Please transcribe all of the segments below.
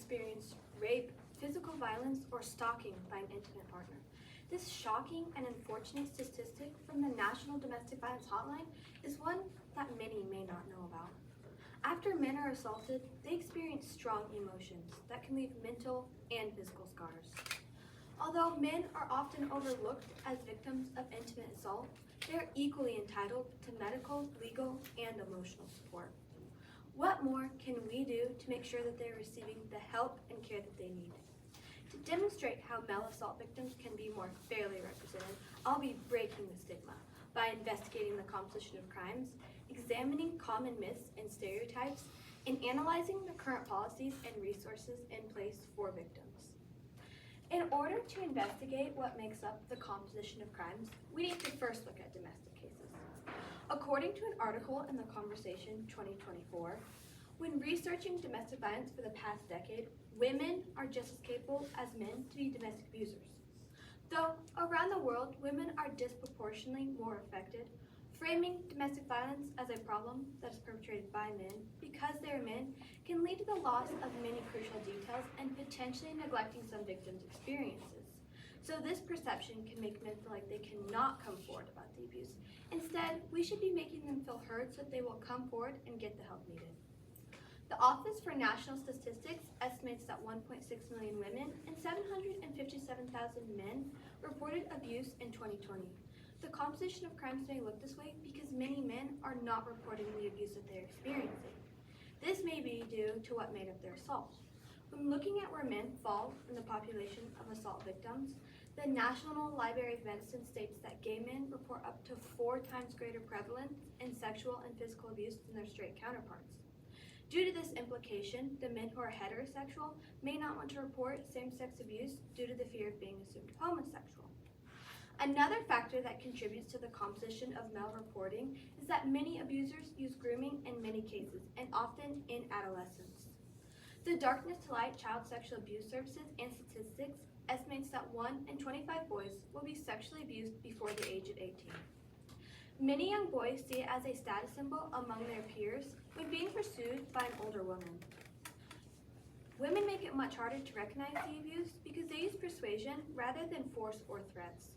experienced rape, physical violence, or stalking by an intimate partner. This shocking and unfortunate statistic from the National Domestic Violence Hotline is one that many may not know about. After men are assaulted, they experience strong emotions that can leave mental and physical scars. Although men are often overlooked as victims of intimate assault, they are equally entitled to medical, legal, and emotional support. What more can we do to make sure that they are receiving the help and care that they need? To demonstrate how male assault victims can be more fairly represented, I'll be breaking the stigma by investigating the composition of crimes, examining common myths and stereotypes, and analyzing the current policies and resources in place for victims. In order to investigate what makes up the composition of crimes, we need to first look at domestic cases. According to an article in The Conversation 2024, when researching domestic violence for the past decade, women are just as capable as men to be domestic abusers. Though around the world, women are disproportionately more affected, framing domestic violence as a problem that is perpetrated by men because they are men can lead to the loss of many crucial details and potentially neglecting some victims' experiences. So this perception can make men feel like they cannot come forward about the abuse. Instead, we should be making them feel heard so that they will come forward and get the help needed. The Office for National Statistics estimates that 1.6 million women and 757,000 men reported abuse in 2020. The composition of crimes may look this way because many men are not reporting the abuse that they're experiencing. This may be due to what made up their assault. When looking at where men fall in the population of assault victims, the National Library of Medicine states that gay men report up to 4 times greater prevalence in sexual and physical abuse than their straight counterparts. Due to this implication, the men who are heterosexual may not want to report same-sex abuse due to the fear of being assumed homosexual. Another factor that contributes to the composition of male reporting is that many abusers use grooming in many cases, and often in adolescence. The Darkness to Light Child Sexual Abuse Services and Statistics estimates that 1 in 25 boys will be sexually abused before the age of 18. Many young boys see it as a status symbol among their peers when being pursued by an older woman. Women make it much harder to recognize the abuse because they use persuasion rather than force or threats.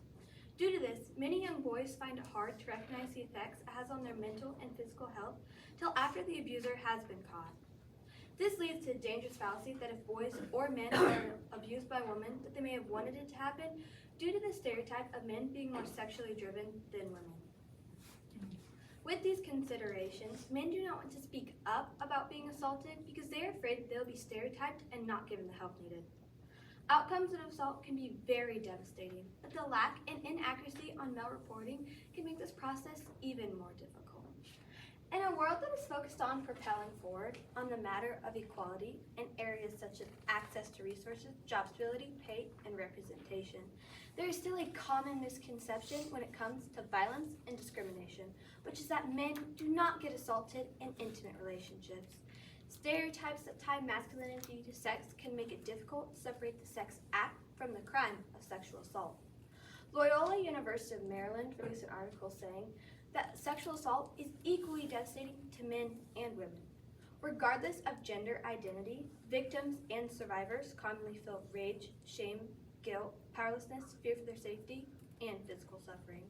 Due to this, many young boys find it hard to recognize the effects it has on their mental and physical health till after the abuser has been caught. This leads to a dangerous fallacy that if boys or men are abused by women, that they may have wanted it to happen due to the stereotype of men being more sexually driven than women. With these considerations, men do not want to speak up about being assaulted because they are afraid that they'll be stereotyped and not given the help needed. Outcomes of assault can be very devastating, but the lack and inaccuracy on male reporting can make this process even more difficult. In a world that is focused on propelling forward on the matter of equality in areas such as access to resources, job stability, pay, and representation, there is still a common misconception when it comes to violence and discrimination, which is that men do not get assaulted in intimate relationships. Stereotypes that tie masculinity to sex can make it difficult to separate the sex act from the crime of sexual assault. Loyola University of Maryland released an article saying that sexual assault is equally devastating to men and women. Regardless of gender identity, victims and survivors commonly feel rage, shame, guilt, powerlessness, fear for their safety, and physical suffering.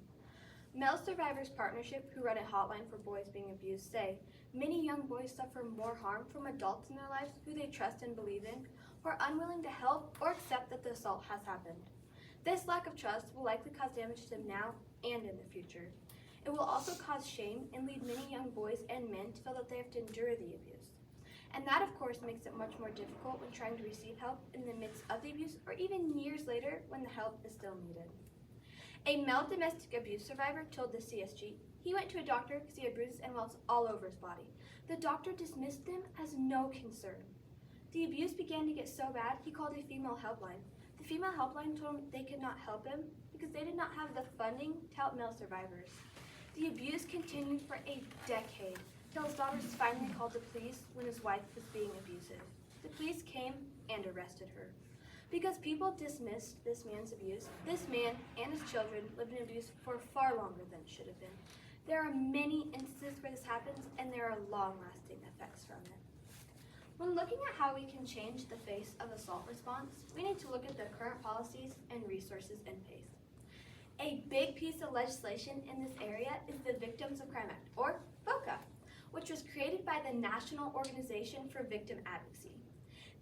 Male Survivors Partnership, who run a hotline for boys being abused, say many young boys suffer more harm from adults in their lives who they trust and believe in, who are unwilling to help or accept that the assault has happened. This lack of trust will likely cause damage to them now and in the future. It will also cause shame and lead many young boys and men to feel that they have to endure the abuse. And that, of course, makes it much more difficult when trying to receive help in the midst of the abuse or even years later when the help is still needed. A male domestic abuse survivor told the CSG he went to a doctor because he had bruises and welts all over his body. The doctor dismissed them as no concern. The abuse began to get so bad, he called a female helpline. The female helpline told him they could not help him because they did not have the funding to help male survivors. The abuse continued for a decade, till his daughters finally called the police when his wife was being abusive. The police came and arrested her. Because people dismissed this man's abuse, this man and his children lived in abuse for far longer than it should have been. There are many instances where this happens, and there are long-lasting effects from it. When looking at how we can change the face of assault response, we need to look at the current policies and resources in place. A big piece of legislation in this area is the Victims of Crime Act, or VOCA, which was created by the National Organization for Victim Advocacy.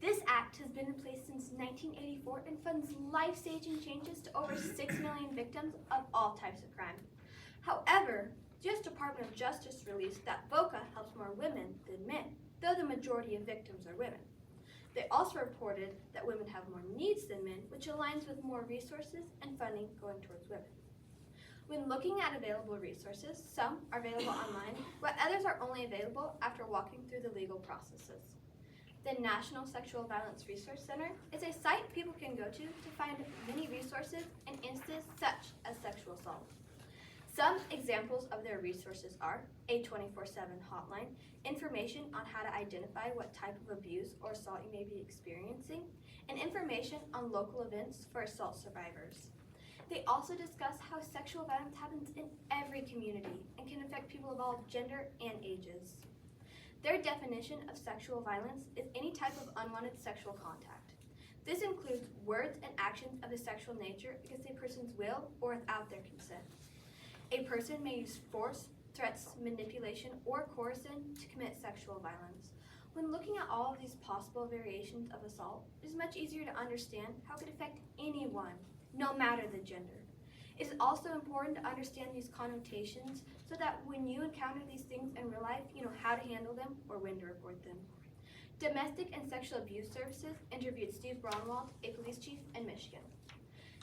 This act has been in place since 1984 and funds life-saving changes to over 6 million victims of all types of crime. However, the U.S. Department of Justice released that VOCA helps more women than men, though the majority of victims are women. They also reported that women have more needs than men, which aligns with more resources and funding going towards women. When looking at available resources, some are available online, while others are only available after walking through the legal processes. The National Sexual Violence Resource Center is a site people can go to find many resources and instances such as sexual assault. Some examples of their resources are a 24/7 hotline, information on how to identify what type of abuse or assault you may be experiencing, and information on local events for assault survivors. They also discuss how sexual violence happens in every community and can affect people of all gender and ages. Their definition of sexual violence is any type of unwanted sexual contact. This includes words and actions of a sexual nature against a person's will or without their consent. A person may use force, threats, manipulation, or coercion to commit sexual violence. When looking at all of these possible variations of assault, it is much easier to understand how it could affect anyone, no matter the gender. It is also important to understand these connotations so that when you encounter these things in real life, you know how to handle them or when to report them. Domestic and Sexual Abuse Services interviewed Steve Braunwald, a police chief in Michigan.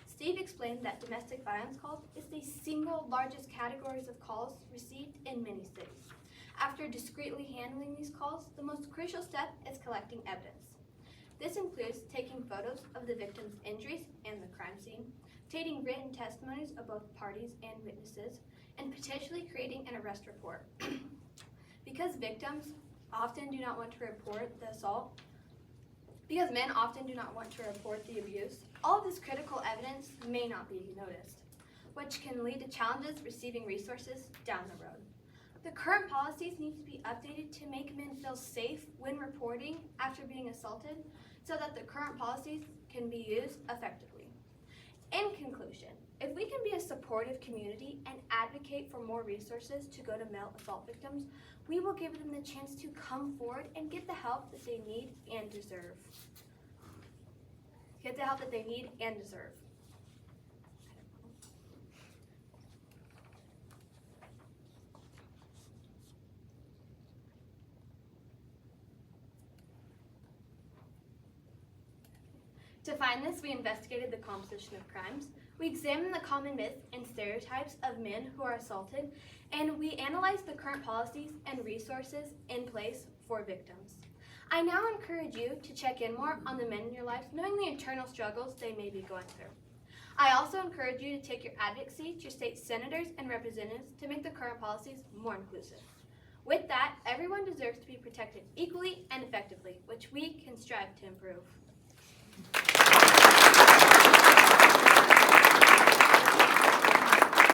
Steve explained that domestic violence calls is the single largest categories of calls received in many cities. After discreetly handling these calls, the most crucial step is collecting evidence. This includes taking photos of the victim's injuries and the crime scene, obtaining written testimonies of both parties and witnesses, and potentially creating an arrest report. Because victims often do not want to report the assault, because men often do not want to report the abuse, all of this critical evidence may not be noticed, which can lead to challenges receiving resources down the road. The current policies need to be updated to make men feel safe when reporting after being assaulted so that the current policies can be used effectively. In conclusion, if we can be a supportive community and advocate for more resources to go to male assault victims, we will give them the chance to come forward and get the help that they need and deserve. To find this, we investigated the composition of crimes. We examined the common myths and stereotypes of men who are assaulted, and we analyzed the current policies and resources in place for victims. I now encourage you to check in more on the men in your life, knowing the internal struggles they may be going through. I also encourage you to take your advocacy to your state senators and representatives to make the current policies more inclusive. With that, everyone deserves to be protected equally and effectively, which we can strive to improve.